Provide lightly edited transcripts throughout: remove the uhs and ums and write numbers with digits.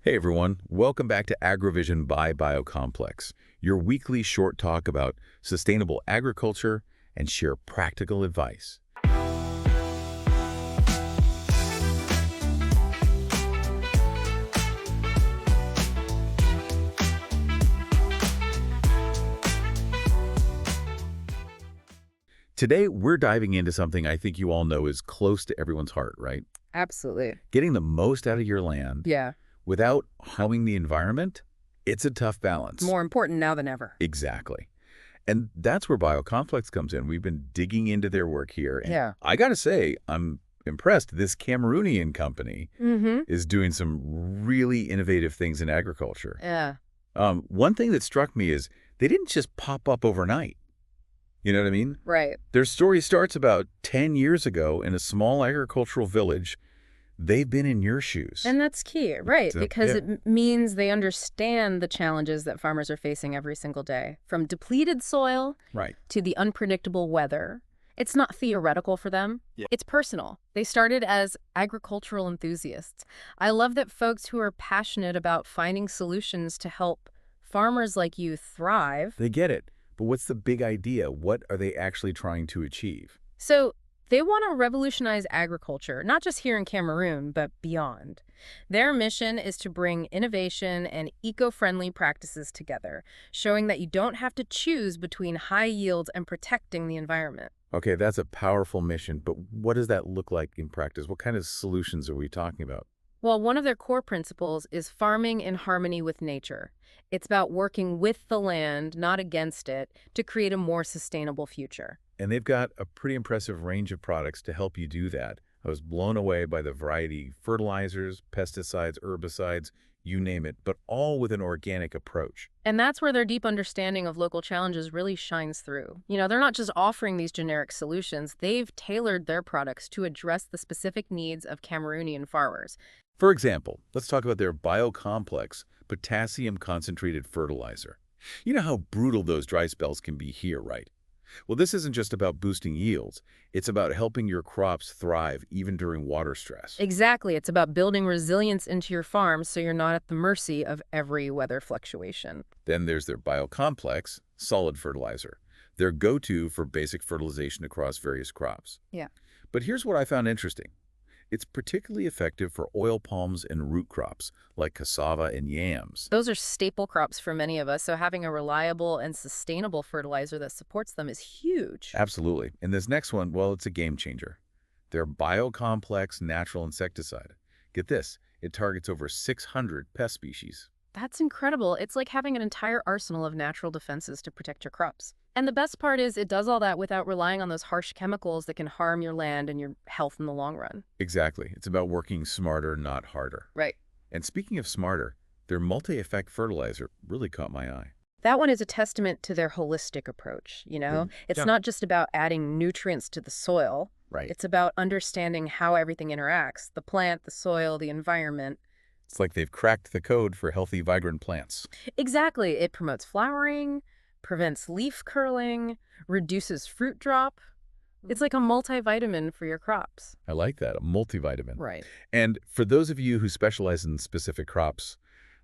Hey everyone, welcome back to Agro Vision by Bio Complex, your weekly short talk about sustainable agriculture and share practical advice. Today, we're diving into something I think you all know is close to everyone's heart, right? Absolutely. Getting the most out of your land Yeah. without harming the environment, it's a tough balance. More important now than ever. Exactly. And that's where BioComplex comes in. We've been digging into their work here. And Yeah. I got to say, I'm impressed. This Cameroonian company Mm-hmm. is doing some really innovative things in agriculture. Yeah. One thing that struck me is they didn't just pop up overnight. You know what I mean? Right. Their story starts about 10 years ago in a small agricultural village. They've been in your shoes. And that's key, right? So, Because yeah. it means they understand the challenges that farmers are facing every single day, from depleted soil Right. to the unpredictable weather. It's not theoretical for them. Yeah. It's personal. They started as agricultural enthusiasts. I love that folks who are passionate about finding solutions to help farmers like you thrive. They get it. But what's the big idea? What are they actually trying to achieve? So they want to revolutionize agriculture, not just here in Cameroon, but beyond. Their mission is to bring innovation and eco-friendly practices together, showing that you don't have to choose between high yields and protecting the environment. Okay, that's a powerful mission, but what does that look like in practice? What kind of solutions are we talking about? Well, one of their core principles is farming in harmony with nature. It's about working with the land, not against it, to create a more sustainable future. And they've got a pretty impressive range of products to help you do that. I was blown away by the variety: fertilizers, pesticides, herbicides, you name it, but all with an organic approach. And that's where their deep understanding of local challenges really shines through. They're not just offering these generic solutions, they've tailored their products to address the specific needs of Cameroonian farmers. For example, let's talk about their Bio Complex Potassium Concentrated Fertilizer. You know how brutal those dry spells can be here, right? Well, this isn't just about boosting yields. It's about helping your crops thrive even during water stress. Exactly. It's about building resilience into your farm so you're not at the mercy of every weather fluctuation. Then there's their Bio Complex Solid Fertilizer, their go-to for basic fertilization across various crops. Yeah. But here's what I found interesting. It's particularly effective for oil palms and root crops like cassava and yams. Those are staple crops for many of us, so having a reliable and sustainable fertilizer that supports them is huge. Absolutely. And this next one, well, it's a game changer. Their Bio Complex Natural Insecticide. Get this, it targets over 600 pest species. That's incredible. It's like having an entire arsenal of natural defenses to protect your crops. And the best part is it does all that without relying on those harsh chemicals that can harm your land and your health in the long run. Exactly. It's about working smarter, not harder. Right. And speaking of smarter, their multi-effect fertilizer really caught my eye. That one is a testament to their holistic approach, It's Yeah. not just about adding nutrients to the soil. Right. It's about understanding how everything interacts, the plant, the soil, the environment. It's like they've cracked the code for healthy, vibrant plants. Exactly. It promotes flowering, prevents leaf curling, reduces fruit drop. It's like a multivitamin for your crops. I like that, a multivitamin. Right. And for those of you who specialize in specific crops,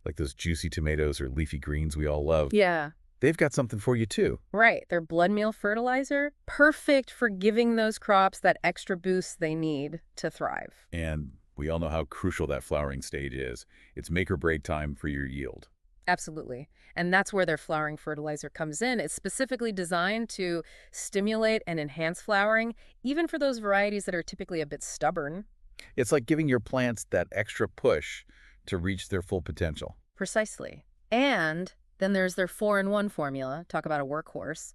like those juicy tomatoes or leafy greens we all love, Yeah. they've got something for you too. Right. Their blood meal fertilizer, perfect for giving those crops that extra boost they need to thrive. And we all know how crucial that flowering stage is. It's make or break time for your yield. Absolutely. And that's where their flowering fertilizer comes in. It's specifically designed to stimulate and enhance flowering, even for those varieties that are typically a bit stubborn. It's like giving your plants that extra push to reach their full potential. Precisely. And then there's their 4-in-1 formula. Talk about a workhorse.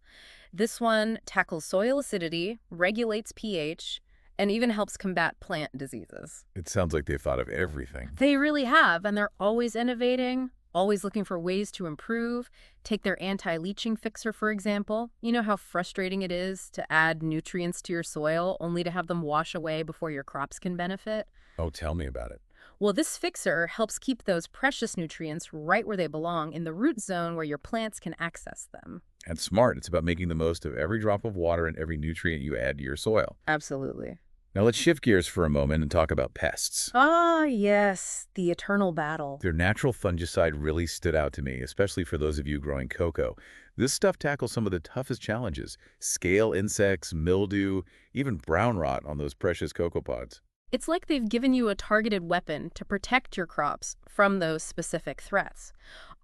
This one tackles soil acidity, regulates pH, and even helps combat plant diseases. It sounds like they've thought of everything. They really have, and they're always innovating, always looking for ways to improve. Take their anti-leaching fixer, for example. You know how frustrating it is to add nutrients to your soil only to have them wash away before your crops can benefit? Oh, tell me about it. Well, this fixer helps keep those precious nutrients right where they belong, in the root zone where your plants can access them. And smart. It's about making the most of every drop of water and every nutrient you add to your soil. Absolutely. Now let's shift gears for a moment and talk about pests. Ah, yes, the eternal battle. Their natural fungicide really stood out to me, especially for those of you growing cocoa. This stuff tackles some of the toughest challenges: scale insects, mildew, even brown rot on those precious cocoa pods. It's like they've given you a targeted weapon to protect your crops from those specific threats,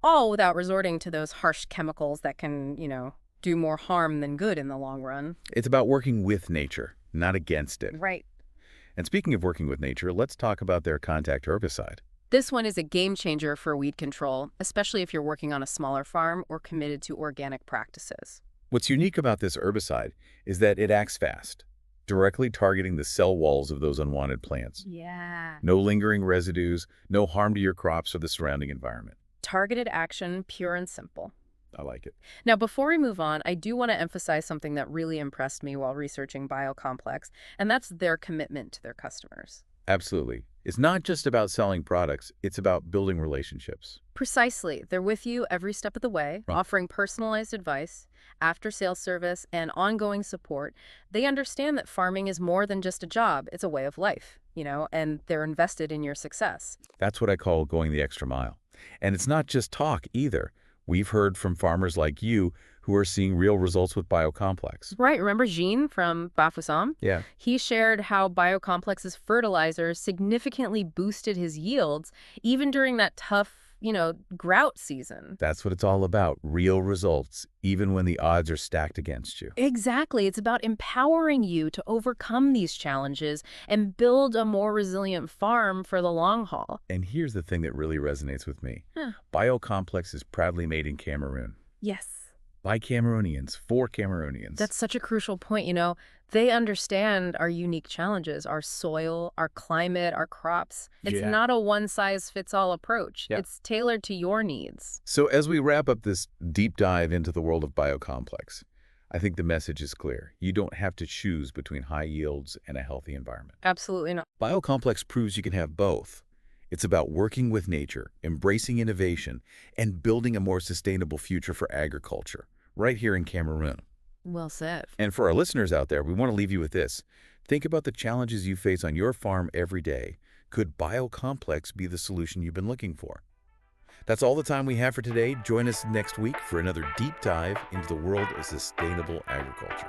all without resorting to those harsh chemicals that can, do more harm than good in the long run. It's about working with nature, not against it. Right. And speaking of working with nature, let's talk about their contact herbicide. This one is a game changer for weed control, especially if you're working on a smaller farm or committed to organic practices. What's unique about this herbicide is that it acts fast, directly targeting the cell walls of those unwanted plants. Yeah. No lingering residues, no harm to your crops or the surrounding environment. Targeted action, pure and simple. I like it. Now, before we move on, I do want to emphasize something that really impressed me while researching Bio Complex, and that's their commitment to their customers. Absolutely. It's not just about selling products, it's about building relationships. Precisely. They're with you every step of the way, Right. offering personalized advice, after-sales service, and ongoing support. They understand that farming is more than just a job. It's a way of life, and they're invested in your success. That's what I call going the extra mile. And it's not just talk either. We've heard from farmers like you who are seeing real results with Biocomplex. Right. Remember Jean from Bafoussam? Yeah. He shared how Bio Complex's fertilizers significantly boosted his yields, even during that tough, drought season. That's what it's all about, real results, even when the odds are stacked against you. Exactly. It's about empowering you to overcome these challenges and build a more resilient farm for the long haul. And here's the thing that really resonates with me. Huh. Biocomplex is proudly made in Cameroon. Yes. By Cameroonians, for Cameroonians. That's such a crucial point. They understand our unique challenges, our soil, our climate, our crops. It's Yeah. not a one-size-fits-all approach. Yeah. It's tailored to your needs. So as we wrap up this deep dive into the world of Biocomplex, I think the message is clear. You don't have to choose between high yields and a healthy environment. Absolutely not. Biocomplex proves you can have both. It's about working with nature, embracing innovation, and building a more sustainable future for agriculture, right here in Cameroon. Well said. And for our listeners out there, we want to leave you with this. Think about the challenges you face on your farm every day. Could Biocomplex be the solution you've been looking for? That's all the time we have for today. Join us next week for another deep dive into the world of sustainable agriculture.